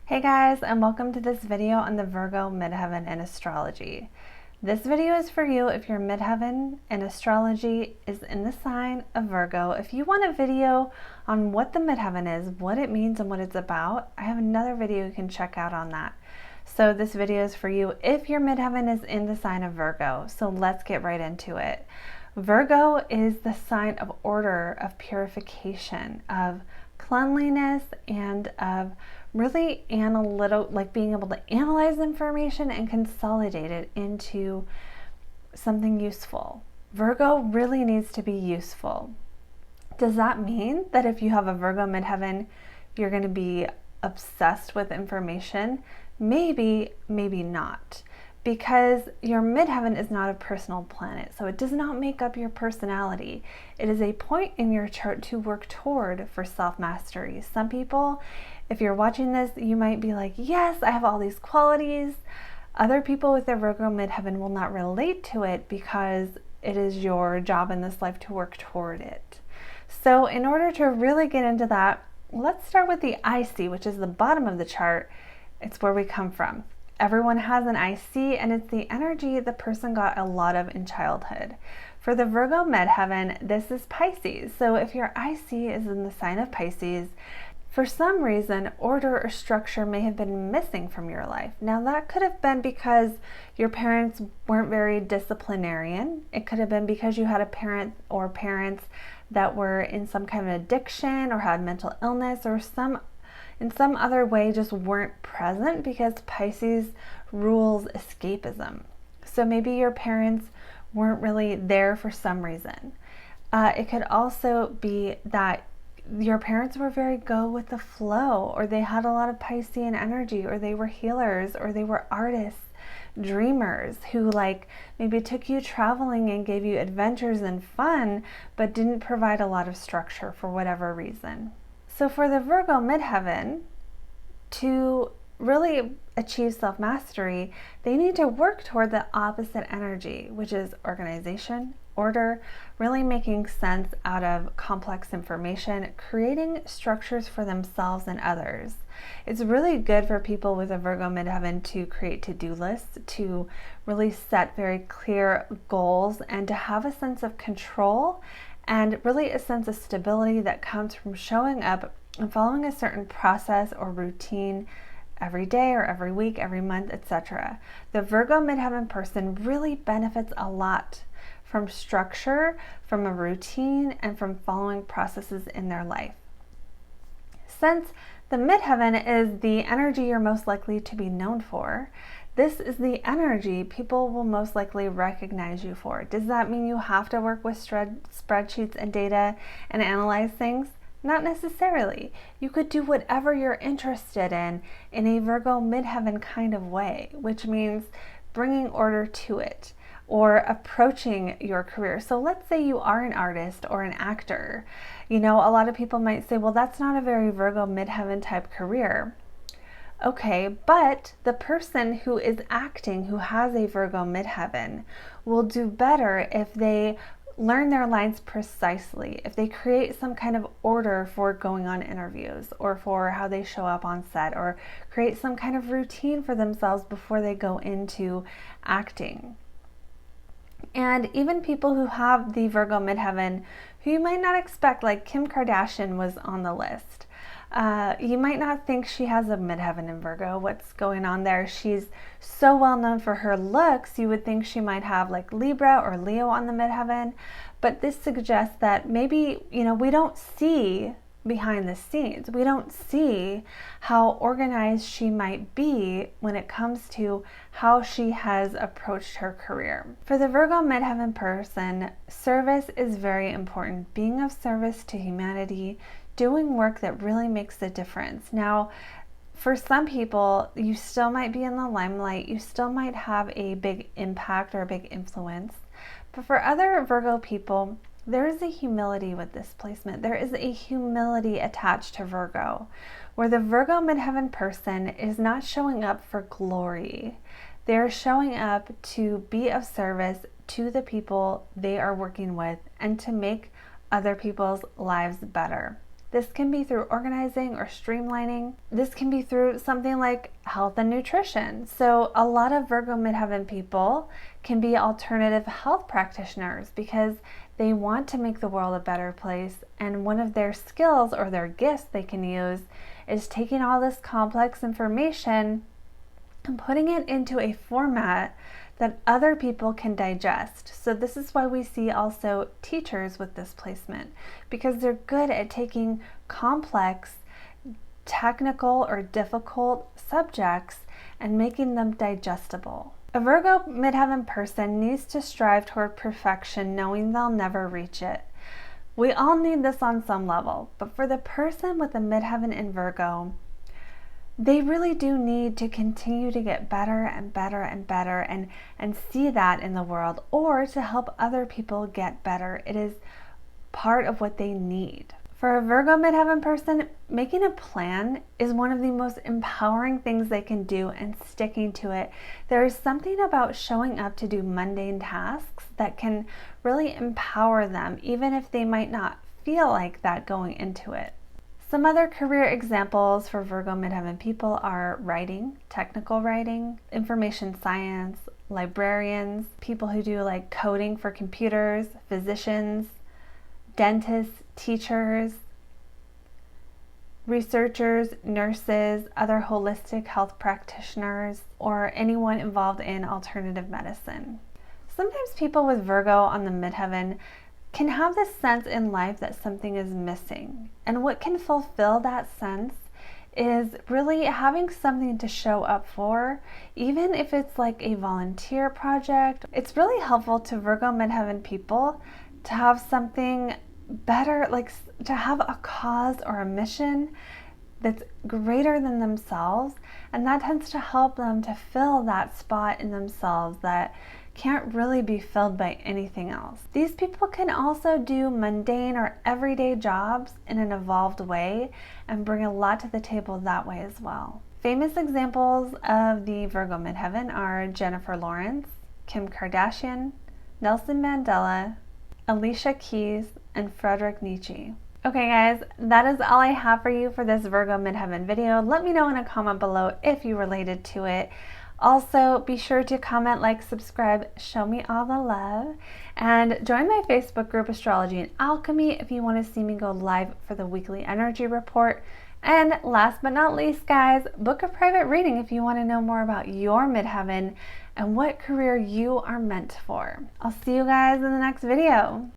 Hey guys, and welcome to this video on the Virgo Midheaven and Astrology. This video is for you if your Midheaven and Astrology is in the sign of Virgo. If you want a video on what the Midheaven is, what it means, and what it's about, I have another video you can check out on that. So this video is for you if your Midheaven is in the sign of Virgo. So let's get right into it. Virgo is the sign of order, of purification, of cleanliness, and of really analytical, like being able to analyze information and consolidate it into something useful. Virgo really needs to be useful. Does that mean that if you have a Virgo midheaven, you're going to be obsessed with information? Maybe, maybe not. Because your midheaven is not a personal planet, so it does not make up your personality. It is a point in your chart to work toward for self-mastery. Some people, if you're watching this, you might be like, yes, I have all these qualities. Other people with their Virgo midheaven will not relate to it because it is your job in this life to work toward it. So in order to really get into that, let's start with the IC, which is the bottom of the chart. It's where we come from. Everyone has an IC, and it's the energy the person got a lot of in childhood. For the Virgo midheaven, this is Pisces. So if your IC is in the sign of Pisces, for some reason, order or structure may have been missing from your life. Now that could have been because your parents weren't very disciplinarian. It could have been because you had a parent or parents that were in some kind of addiction or had mental illness or in some other way just weren't present, because Pisces rules escapism. So maybe your parents weren't really there for some reason. It could also be that your parents were very go with the flow, or they had a lot of Piscean energy, or they were healers, or they were artists, dreamers who maybe took you traveling and gave you adventures and fun, but didn't provide a lot of structure for whatever reason. So for the Virgo midheaven, to really achieve self-mastery, they need to work toward the opposite energy, which is organization, order, really making sense out of complex information, creating structures for themselves and others. It's really good for people with a Virgo midheaven to create to-do lists, to really set very clear goals, and to have a sense of control and really a sense of stability that comes from showing up and following a certain process or routine every day or every week, every month, etc. The Virgo midheaven person really benefits a lot from structure, from a routine, and from following processes in their life. Since the midheaven is the energy you're most likely to be known for, this is the energy people will most likely recognize you for. Does that mean you have to work with spreadsheets and data and analyze things? Not necessarily. You could do whatever you're interested in a Virgo midheaven kind of way, which means bringing order to it or approaching your career. So let's say you are an artist or an actor. You know, a lot of people might say, well, that's not a very Virgo midheaven type career. Okay, but the person who is acting, who has a Virgo midheaven, will do better if they learn their lines precisely, if they create some kind of order for going on interviews or for how they show up on set, or create some kind of routine for themselves before they go into acting. And even people who have the Virgo midheaven, who you might not expect, like Kim Kardashian was on the list. You might not think she has a midheaven in Virgo. What's going on there? She's so well known for her looks, you would think she might have like Libra or Leo on the midheaven. But this suggests that maybe, we don't see behind the scenes. We don't see how organized she might be when it comes to how she has approached her career. For the Virgo midheaven person, service is very important. Being of service to humanity, doing work that really makes a difference. Now, for some people, you still might be in the limelight, you still might have a big impact or a big influence. But for other Virgo people, there is a humility with this placement. There is a humility attached to Virgo, where the Virgo midheaven person is not showing up for glory. They're showing up to be of service to the people they are working with and to make other people's lives better. This can be through organizing or streamlining. This can be through something like health and nutrition. So a lot of Virgo Midheaven people can be alternative health practitioners because they want to make the world a better place. And one of their skills or their gifts they can use is taking all this complex information and putting it into a format that other people can digest. So this is why we see also teachers with this placement, because they're good at taking complex, technical, or difficult subjects and making them digestible. A Virgo Midheaven person needs to strive toward perfection, knowing they'll never reach it. We all need this on some level, but for the person with a Midheaven in Virgo, they really do need to continue to get better and better and better and see that in the world, or to help other people get better. It is part of what they need. For a Virgo Midheaven person, making a plan is one of the most empowering things they can do, and sticking to it. There is something about showing up to do mundane tasks that can really empower them, even if they might not feel like that going into it. Some other career examples for Virgo Midheaven people are writing, technical writing, information science, librarians, people who do like coding for computers, physicians, dentists, teachers, researchers, nurses, other holistic health practitioners, or anyone involved in alternative medicine. Sometimes people with Virgo on the Midheaven can have this sense in life that something is missing. And what can fulfill that sense is really having something to show up for, even if it's like a volunteer project. It's really helpful to Virgo Midheaven people to have something better, like to have a cause or a mission that's greater than themselves, and that tends to help them to fill that spot in themselves that can't really be filled by anything else. These people can also do mundane or everyday jobs in an evolved way and bring a lot to the table that way as well. Famous examples of the Virgo Midheaven are Jennifer Lawrence, Kim Kardashian, Nelson Mandela, Alicia Keys, and Friedrich Nietzsche. Okay guys, that is all I have for you for this Virgo Midheaven video. Let me know in a comment below if you related to it. Also, be sure to comment, like, subscribe, show me all the love, and join my Facebook group Astrology and Alchemy if you want to see me go live for the weekly energy report. And last but not least, guys, book a private reading if you want to know more about your Midheaven and what career you are meant for. I'll see you guys in the next video.